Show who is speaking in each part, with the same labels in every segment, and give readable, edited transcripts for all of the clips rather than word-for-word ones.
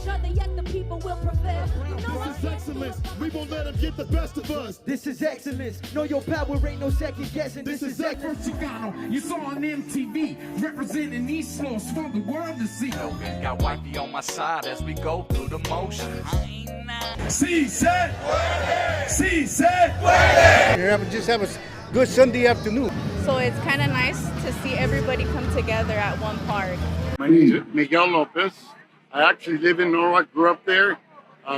Speaker 1: other, yet the people will prevail.
Speaker 2: This is excellence. We won't let them get the best of us.
Speaker 3: This is excellence. Know your power, ain't no second guessing.
Speaker 2: This is excellence.
Speaker 4: Chicano, you saw on MTV, representing East Los for the world to see.
Speaker 5: Got wifey on my side as we go through the motions.
Speaker 4: Sí, se
Speaker 6: Just have a good Sunday afternoon.
Speaker 7: So it's kind of nice to see everybody come together at one park.
Speaker 8: My name is Miguel Lopez. I actually live in Norwalk, grew up there,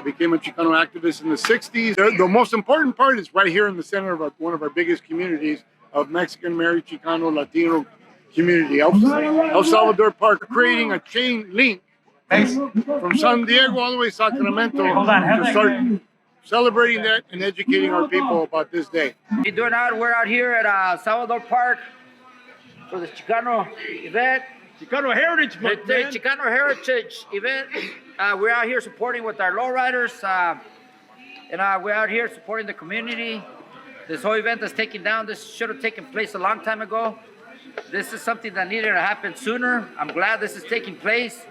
Speaker 8: became a Chicano activist in the 60s. The most important part is right here in the center of one of our biggest communities of Mexican, American, Chicano, Latino community, El Salvador Park, creating a chain link from San Diego all the way to Sacramento to start celebrating that and educating our people about this day.
Speaker 9: We're out here at Salvador Park for the Chicano event.
Speaker 4: Chicano Heritage Month,
Speaker 9: The Chicano Heritage event. We're out here supporting with our lowriders, and we're out here supporting the community. This whole event is taking down. This should have taken place a long time ago. This is something that needed to happen sooner. I'm glad this is taking place.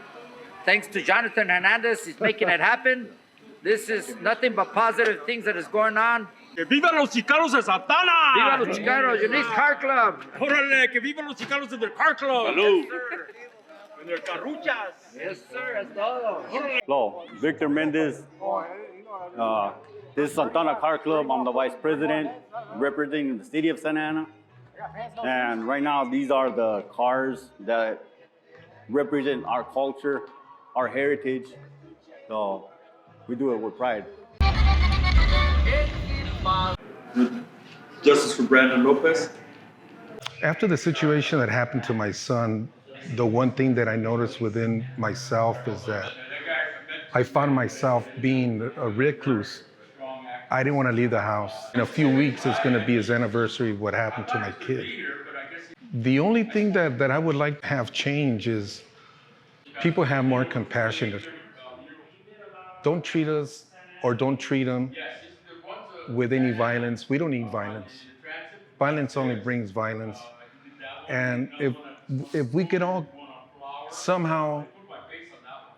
Speaker 9: Thanks to Jonathan Hernandez, he's making it happen. This is nothing but positive things that is going on.
Speaker 4: Que vivan los Chicanos de Santana!
Speaker 9: Viva los Chicanos, Unique Car Club.
Speaker 4: Órale, que vivan los Chicanos en el Car Club!
Speaker 9: Salud.
Speaker 4: En el Carruchas!
Speaker 9: Yes, sir, es todo.
Speaker 10: Hello, Victor Mendez. This is Santana Car Club. I'm the vice president representing the city of Santa Ana. And right now, these are the cars that represent our culture, our heritage. So we do it with pride.
Speaker 11: Justice for Brandon Lopez.
Speaker 12: After the situation that happened to my son, the one thing that I noticed within myself is that I found myself being a recluse. I didn't want to leave the house. In a few weeks, it's going to be his anniversary of what happened to my kid. The only thing that I would like to have change is people have more compassion. Don't treat us or don't treat them with any violence. We don't need violence. Violence only brings violence. And if we could all somehow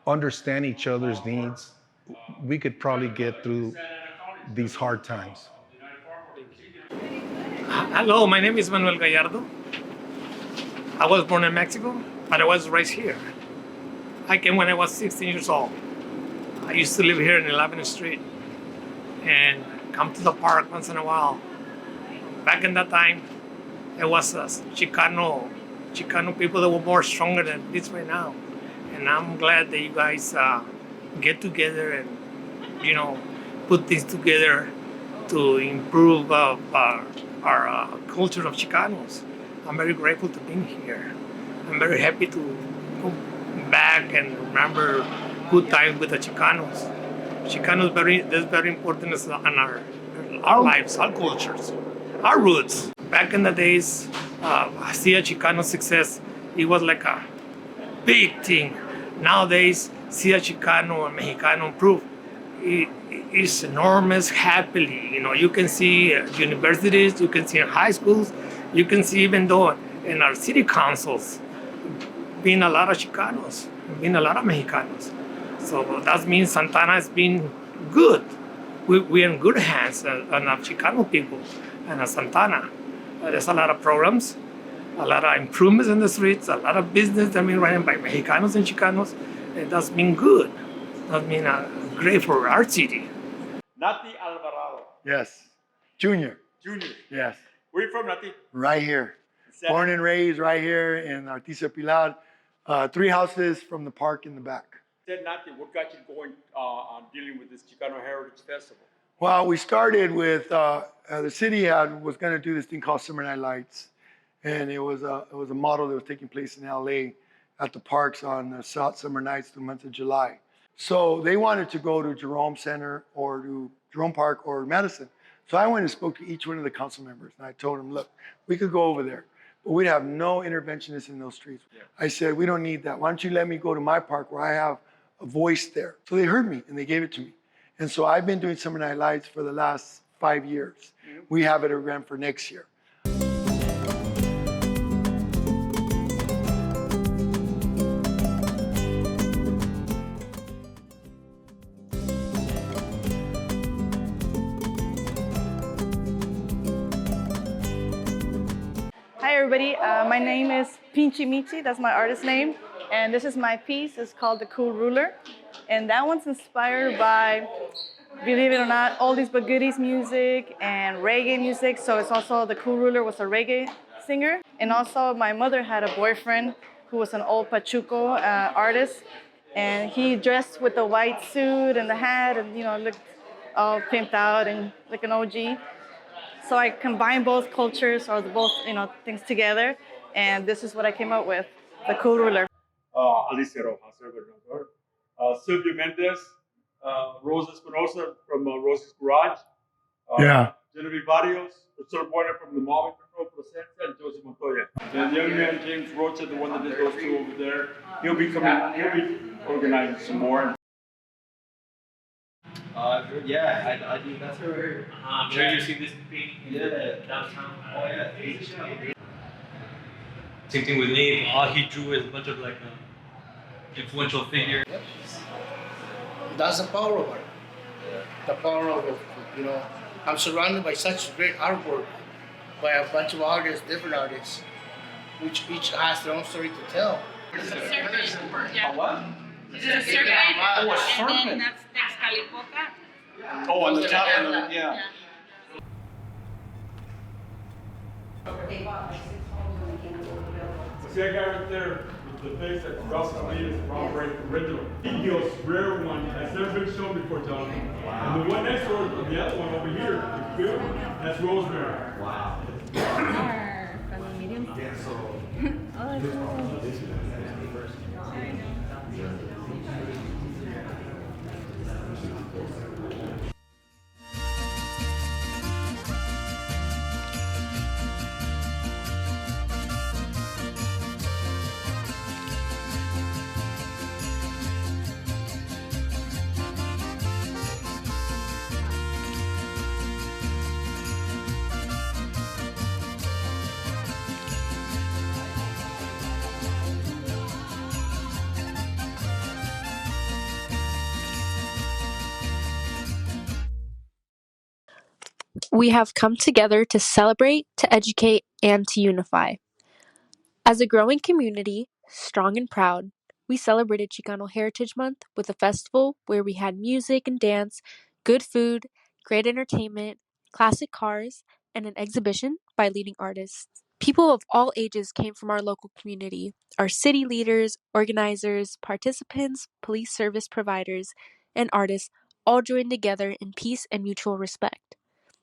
Speaker 12: understand each other's needs, we could probably get through these hard times.
Speaker 13: Hello, my name is Manuel Gallardo. I was born in Mexico, but I was raised here. I came when I was 16 years old. I used to live here in 11th Street and come to the park once in a while. Back in that time, it was Chicano people that were more stronger than this right now. And I'm glad that you guys get together and, put things together to improve our culture of Chicanos. I'm very grateful to be here. I'm very happy to go back and remember good times with the Chicanos. Chicanos is very important in our lives, our cultures, our roots. Back in the days, see a Chicano success, it was like a big thing. Nowadays, see a Chicano and Mexicano improve. It's enormous, happily. You can see universities, you can see high schools, you can see even though in our city councils, being a lot of Chicanos, being a lot of Mexicanos. So that means Santana has been good. We're in good hands on our Chicano people and Santana. There's a lot of programs, a lot of improvements in the streets, a lot of business that been run by Mexicanos and Chicanos. And that's been good. That's been great for our city.
Speaker 11: Nati Alvarado.
Speaker 6: Yes. Junior. Yes.
Speaker 11: Where are you from, Nati?
Speaker 6: Right here. Born and raised right here in Artesia Pilar. 3 houses from the park in the back.
Speaker 11: Said Nati, what got you going on dealing with this Chicano Heritage Festival?
Speaker 6: Well, we started with the city was going to do this thing called Summer Night Lights, and it was a model that was taking place in LA at the parks on the summer nights through the month of July. So they wanted to go to Jerome Center or to Jerome Park or Madison. So I went and spoke to each one of the council members, and I told them, look, we could go over there, but we'd have no interventionists in those streets. Yeah. I said, we don't need that. Why don't you let me go to my park where I have a voice there? So they heard me and they gave it to me. And so I've been doing Summer Night Lights for the last 5 years. Mm-hmm. We have it again for next year.
Speaker 14: everybody, my name is Pinchi Michi, that's my artist name, and this is my piece. It's called The Cool Ruler, and that one's inspired by, believe it or not, oldies but goodies music and reggae music. So it's also, The Cool Ruler was a reggae singer, and also my mother had a boyfriend who was an old Pachuco artist, and he dressed with the white suit and the hat and, you know, looked all pimped out and like an OG. So I combined both cultures or both, you know, things together, and this is what I came up with, The Cool Ruler.
Speaker 11: Alicia Rojas, el gobernador. Silvio Mendez, Rosa Espinosa from Rosa's Garage.
Speaker 6: Yeah.
Speaker 11: Genevieve Barrios, Professor Warner from the Mobbing Control Placencia, and Joseph Montoya. And the young man, James Rocha, the one that did those two over there, he'll be organizing some more.
Speaker 3: Yeah, I do. That's her.
Speaker 13: I'm sure you've seen this painting in downtown.
Speaker 3: Oh, yeah.
Speaker 13: Same thing with Nate. All he drew is a bunch of like influential figures.
Speaker 15: Yep. That's the power of art. The power of, you know, I'm surrounded by such great artwork by a bunch of artists, different artists, which each has their own story to tell.
Speaker 7: It's a serpent. Yeah.
Speaker 3: A what?
Speaker 7: It's a serpent.
Speaker 3: Oh, a serpent.
Speaker 7: And then that's Texcalipoca.
Speaker 3: Oh, on the top of the, yeah.
Speaker 11: See that guy right there with the face that Ralph Salinas is Ron Break original. Eagle's rare one has never been shown before, John. Wow. And the one next door, the other one over here, the good, that's Rosemary. Wow.
Speaker 7: From the medium.
Speaker 16: We have come together to celebrate, to educate, and to unify. As a growing community, strong and proud, we celebrated Chicano Heritage Month with a festival where we had music and dance, good food, great entertainment, classic cars, and an exhibition by leading artists. People of all ages came from our local community. Our city leaders, organizers, participants, police service providers, and artists all joined together in peace and mutual respect.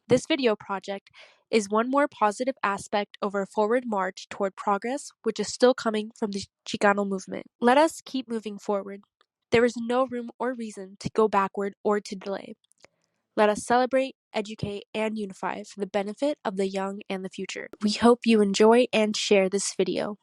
Speaker 16: This video project is one more positive aspect of our forward march toward progress, which is still coming from the Chicano movement. Let us keep moving forward. There is no room or reason to go backward or to delay. Let us celebrate, educate, and unify for the benefit of the young and the future. We hope you enjoy and share this video.